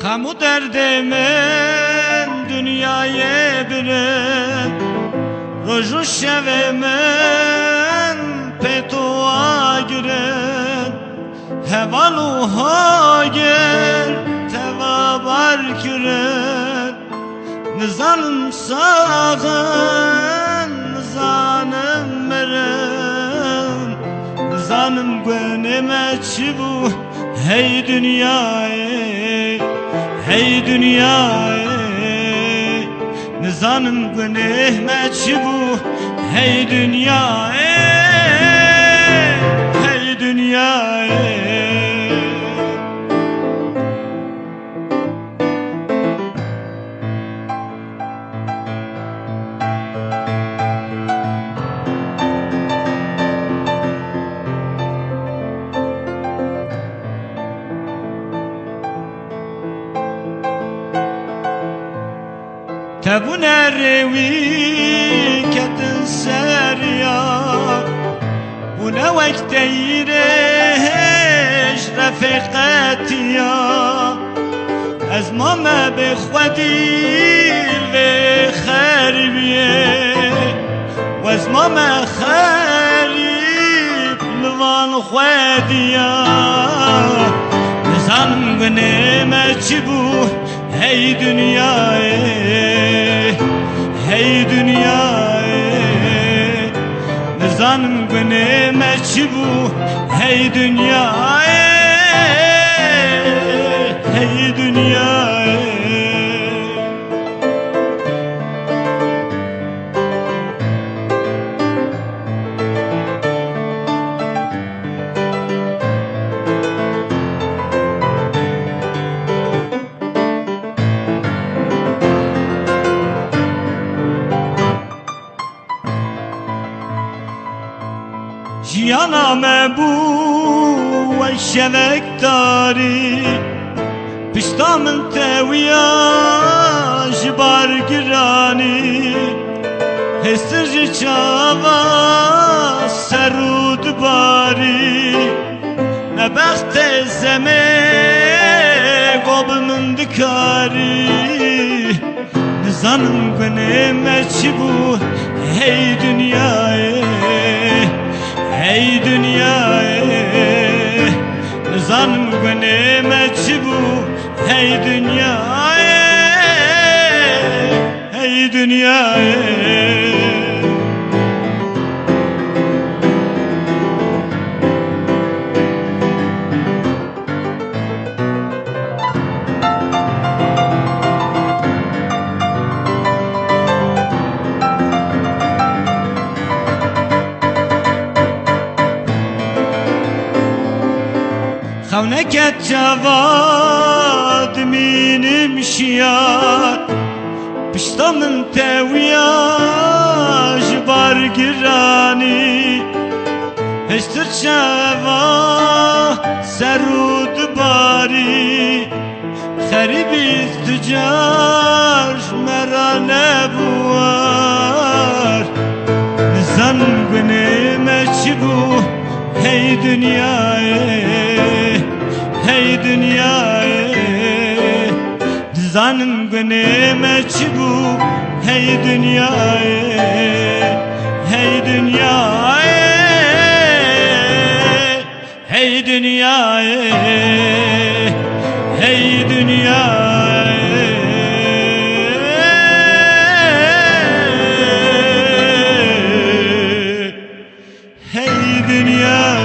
غم و درد من دنیای برم، روز و شب من به تو آگرم، هوالو هاگر توا بار کرد، نزانم ساغن نزانم مرم، نزانم گونم چی بو هی دنیای هی دنیای، نزانم گونم چی بو هی دنیای هی دنیای. تبون الروي كتن سريا ونا وقت يريش رفقاتيا از ما بخودي بخربيه واز ما خريب لوان خوديا نزانم غنيمة چبو هی دنیای هی دنیای، نزانم گونم چی بو هی دنیای هی دنیای. جیانم بو و شبک داری پشتا من تویا جبار گرانی هستر چاوا سرود باری نبخت زمه قاب من دکاری نزانم گونم چی بو هی دنیای هی دنیای، نزانم گونم چی بو هی دنیای هی دنیای. خونکت جواد مینم شیار پشتا من تویا جبار گرانی هشتر شوا سرود باری خریبی تجار مرا نبوار نزانم گونم چی بو هی دنیای هی دنیای، نزانم گونم چی بو هی دنیای هی دنیای هی دنیای هی دنیای هی دنیای.